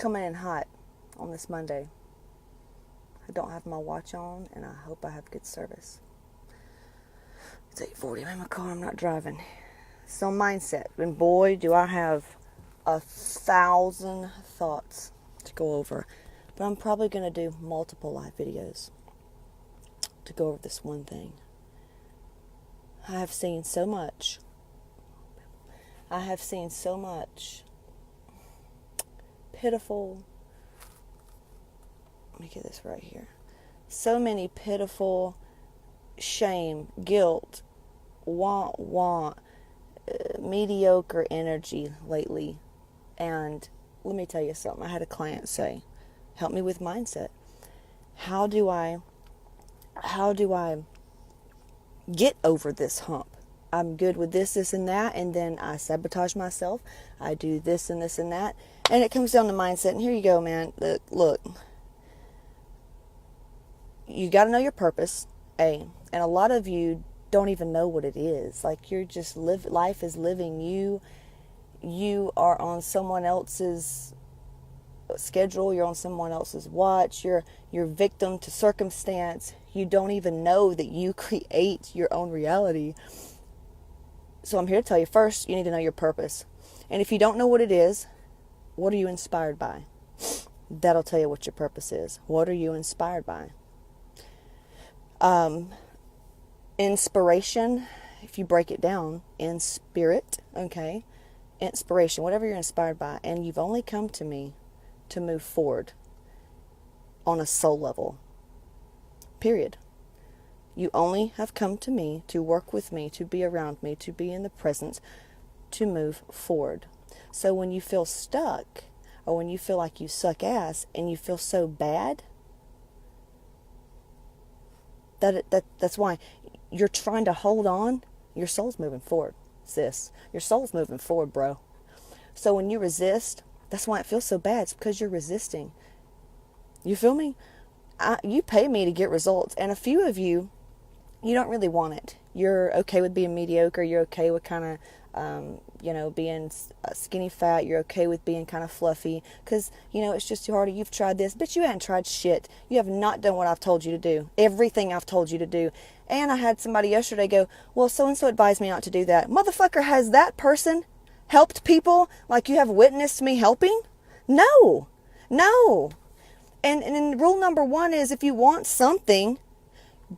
Coming in hot on this Monday. I don't have my watch on, and I hope I have good service. It's 8:40. I'm in my car. I'm not driving. So mindset. And boy, do I have 1,000 thoughts to go over. But I'm probably going to do multiple live videos to go over this one thing. I have seen so much. Pitiful. Let me get this right here. So many pitiful shame, guilt, mediocre energy lately. And let me tell you something. I had a client say, help me with mindset. How do I get over this hump? I'm good with this, and that, and then I sabotage myself. I do this and this and that. And it comes down to mindset. And here you go, man. Look. You got to know your purpose, A. And a lot of you don't even know what it is. Like, you're just life is living you. You are on someone else's schedule. You're on someone else's watch. You're victim to circumstance. You don't even know that you create your own reality. So I'm here to tell you, first, you need to know your purpose. And if you don't know what it is, what are you inspired by? That'll tell you what your purpose is. What are you inspired by? Inspiration, if you break it down, in spirit, okay? Inspiration, whatever you're inspired by. And you've only come to me to move forward on a soul level. Period. You only have come to me to work with me, to be around me, to be in the presence, to move forward. So when you feel stuck, or when you feel like you suck ass, and you feel so bad, that's why you're trying to hold on. Your soul's moving forward, sis. Your soul's moving forward, bro. So when you resist, that's why it feels so bad. It's because you're resisting. You feel me? You pay me to get results. And a few of you, you don't really want it. You're okay with being mediocre. You're okay with kind of, being skinny fat. You're okay with being kind of fluffy. Because, it's just too hard. You've tried this, but you haven't tried shit. You have not done what I've told you to do. Everything I've told you to do. And I had somebody yesterday go, well, so-and-so advised me not to do that. Motherfucker, has that person helped people like you have witnessed me helping? No. And rule number one is, if you want something,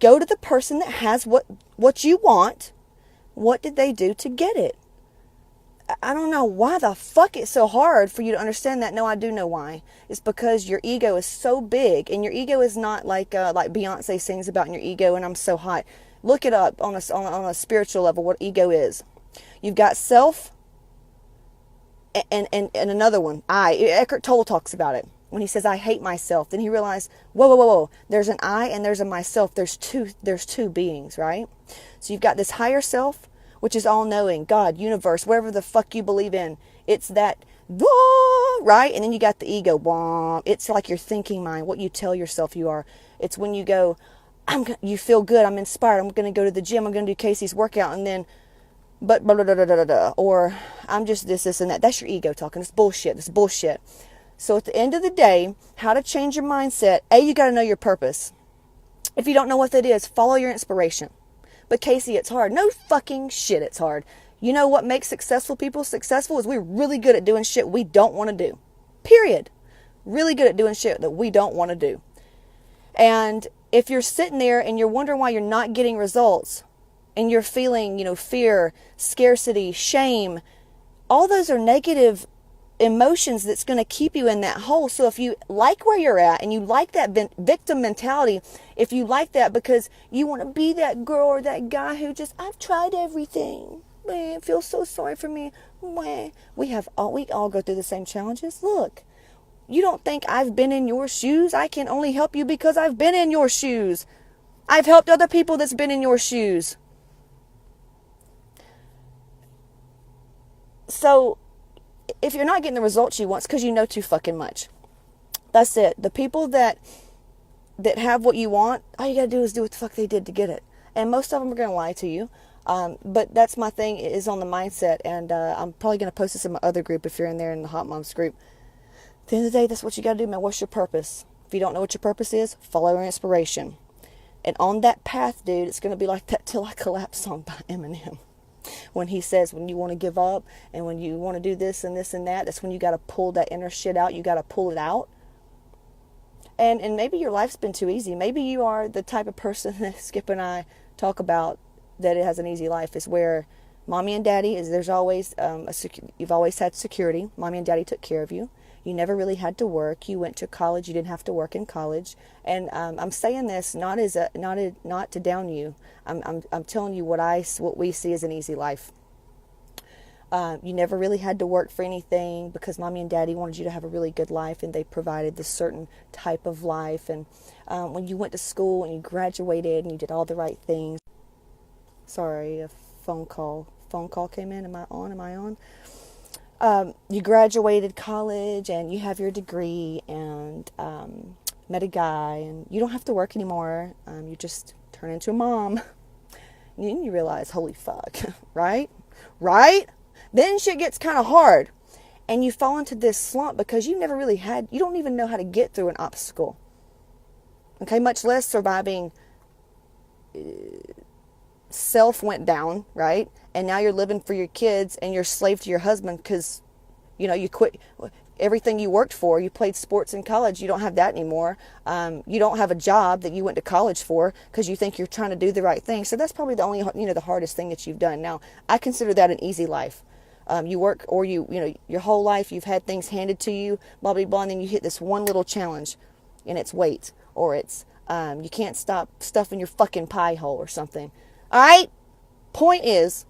go to the person that has what you want. What did they do to get it? I don't know why the fuck it's so hard for you to understand that. No, I do know why. It's because your ego is so big, and your ego is not like Beyonce sings about in your ego, and I'm so hot. Look it up on a spiritual level, what ego is. You've got self and another one, I. Eckhart Tolle talks about it. When he says, I hate myself, then he realized, whoa. There's an I and there's a myself. There's two beings, right? So you've got this higher self, which is all-knowing, God, universe, whatever the fuck you believe in. It's that, right? And then you got the ego. It's like your thinking mind, what you tell yourself you are. It's when you go, you feel good, I'm inspired, I'm going to go to the gym, I'm going to do Casey's workout, and then, but, blah, blah, blah, blah, blah, or I'm just this, and that. That's your ego talking. It's bullshit. So at the end of the day, how to change your mindset, you got to know your purpose. If you don't know what that is, follow your inspiration. But Casey, it's hard. No fucking shit, it's hard. You know what makes successful people successful is we're really good at doing shit we don't want to do. Period. Really good at doing shit that we don't want to do. And if you're sitting there and you're wondering why you're not getting results, and you're feeling, fear, scarcity, shame, all those are negative emotions that's going to keep you in that hole. So if you like where you're at and you like that victim mentality, if you like that because you want to be that girl or that guy who just, I've tried everything, man, feels so sorry for me, man. We all go through the same challenges. Look, you don't think I've been in your shoes? I can only help you because I've been in your shoes. I've helped other people that's been in your shoes. So if you're not getting the results you want, it's because you know too fucking much. That's it. The people that have what you want, all you got to do is do what the fuck they did to get it. And most of them are going to lie to you. But that's my thing, is on the mindset. And I'm probably going to post this in my other group if you're in there, in the Hot Moms group. the end of the day, that's what you got to do, man. What's your purpose? If you don't know what your purpose is, follow your inspiration. And on that path, dude, it's going to be like that Till I Collapse song by Eminem. When he says, when you want to give up and when you want to do this and this and that, that's when you got to pull that inner shit out. You got to pull it out. And maybe your life's been too easy. Maybe you are the type of person that Skip and I talk about, that it has an easy life. Is where mommy and daddy is. There's always you've always had security. Mommy and daddy took care of you. You never really had to work. You went to college. You didn't have to work in college. And I'm saying this not to down you. I'm telling you what we see as an easy life. You never really had to work for anything because mommy and daddy wanted you to have a really good life, and they provided this certain type of life. And when you went to school and you graduated and you did all the right things. Sorry, a phone call came in. Am I on? You graduated college and you have your degree and met a guy, and you don't have to work anymore. You just turn into a mom. And then you realize, holy fuck, right? Then shit gets kind of hard, and you fall into this slump because you don't even know how to get through an obstacle. Okay, much less surviving. Self went down, right? And now you're living for your kids and you're slave to your husband because, you quit everything you worked for. You played sports in college. You don't have that anymore. You don't have a job that you went to college for because you think you're trying to do the right thing. So that's probably the only, the hardest thing that you've done. Now, I consider that an easy life. You work, or your whole life you've had things handed to you, blah, blah, blah, and then you hit this one little challenge, and it's weight, or it's you can't stop stuffing your fucking pie hole or something. All right? Point is,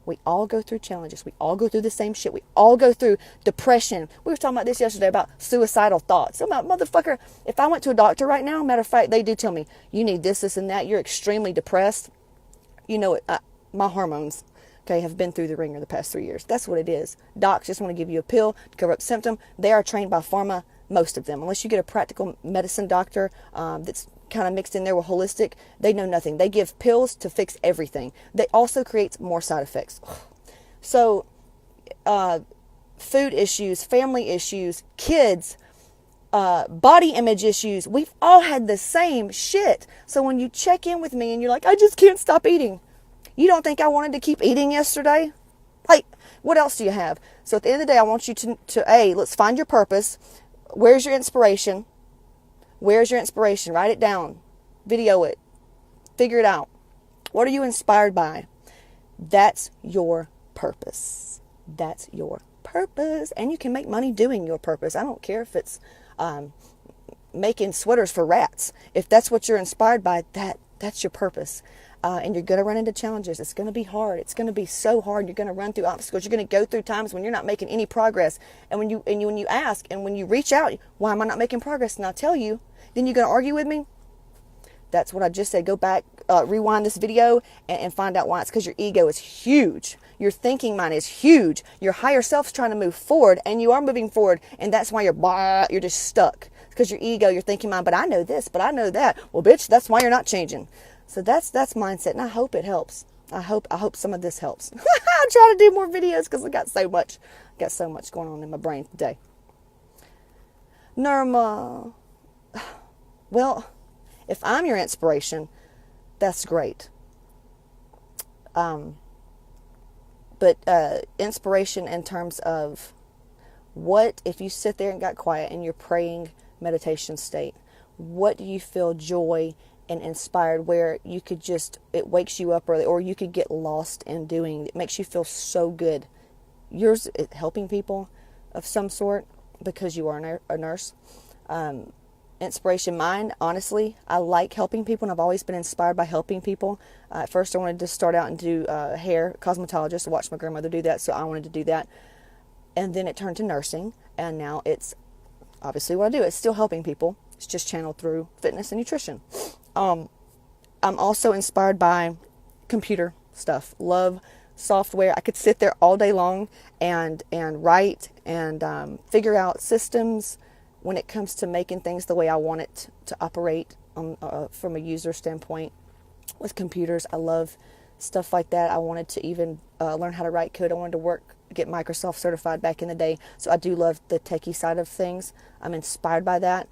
we all go through challenges. We all go through the same shit. We all go through depression. We were talking about this yesterday about suicidal thoughts. I'm about, motherfucker, if I went to a doctor right now, matter of fact, they do tell me, you need this, and that. You're extremely depressed. My hormones, have been through the ringer the past 3 years. That's what it is. Docs just want to give you a pill to cover up symptom. They are trained by pharma, most of them. Unless you get a practical medicine doctor that's kind of mixed in there with holistic, they know nothing. They give pills to fix everything. They also create more side effects. So, food issues, family issues, kids, body image issues. We've all had the same shit. So when you check in with me and you're like, I just can't stop eating. You don't think I wanted to keep eating yesterday? Like, what else do you have? So at the end of the day, I want you to let's find your purpose. Where's your inspiration? Where's your inspiration? Write it down. Video it. Figure it out. What are you inspired by? That's your purpose. That's your purpose. And you can make money doing your purpose. I don't care if it's making sweaters for rats. If that's what you're inspired by, that's your purpose. And you're going to run into challenges. It's going to be hard. It's going to be so hard. You're going to run through obstacles. You're going to go through times when you're not making any progress. And when you ask and when you reach out, why am I not making progress? And I'll tell you, then you're going to argue with me. That's what I just said. Go back, rewind this video and find out why. It's because your ego is huge. Your thinking mind is huge. Your higher self's trying to move forward, and you are moving forward. And that's why you're just stuck. It's because your ego, your thinking mind, but I know this, but I know that. Well, bitch, that's why you're not changing. So that's mindset, and I hope it helps. I hope some of this helps. I'll try to do more videos because I got so much going on in my brain today. Nirma, well, if I'm your inspiration, that's great. But inspiration in terms of what if you sit there and got quiet and you're praying meditation state, what do you feel joy and inspired where you could it wakes you up early, or you could get lost in doing, it makes you feel so good. Yours, helping people of some sort because you are a nurse. Inspiration, mine, honestly, I like helping people, and I've always been inspired by helping people. At first I wanted to start out and do hair, cosmetologist. I watched my grandmother do that, so I wanted to do that. And then it turned to nursing, and now it's obviously what I do. It's still helping people. It's just channeled through fitness and nutrition. I'm also inspired by computer stuff. Love software. I could sit there all day long and write and figure out systems when it comes to making things the way I want it to operate from a user standpoint. With computers, I love stuff like that. I wanted to even learn how to write code. I wanted to work get Microsoft certified back in the day. So I do love the techie side of things. I'm inspired by that.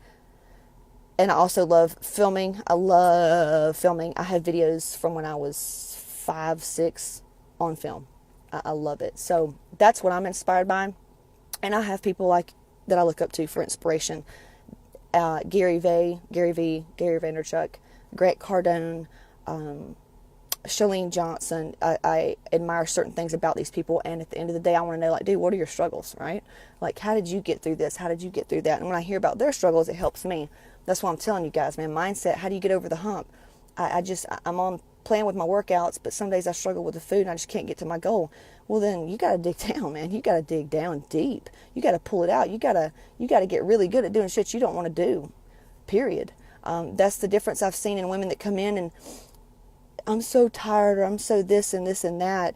And I also love filming. I love filming. I have videos from when I was 5, 6 on film. I love it. So that's what I'm inspired by. And I have people like that I look up to for inspiration. Gary Vaynerchuk, Grant Cardone, Chalene Johnson. I admire certain things about these people, and at the end of the day, I want to know, like, dude, what are your struggles, right? Like, how did you get through this? How did you get through that? And when I hear about their struggles, it helps me. That's what I'm telling you guys, man. Mindset, how do you get over the hump? I'm on plan with my workouts, but some days I struggle with the food and I just can't get to my goal. Well, then you got to dig down, man. You got to dig down deep. You got to pull it out. You got to get really good at doing shit you don't want to do, period. That's the difference I've seen in women that come in and I'm so tired, or I'm so this and this and that.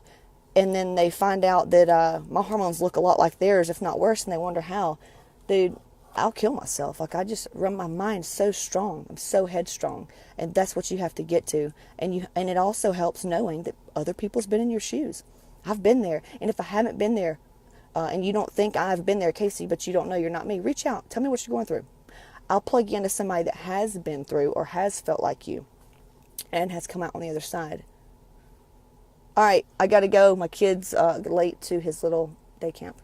And then they find out that my hormones look a lot like theirs, if not worse, and they wonder how. Dude, I'll kill myself. Like, I just run my mind so strong. I'm so headstrong. And that's what you have to get to. And it also helps knowing that other people's been in your shoes. I've been there. And if I haven't been there, and you don't think I've been there, Casey, but you don't know you're not me, reach out. Tell me what you're going through. I'll plug you into somebody that has been through or has felt like you and has come out on the other side. All right, I got to go. My kid's late to his little day camp.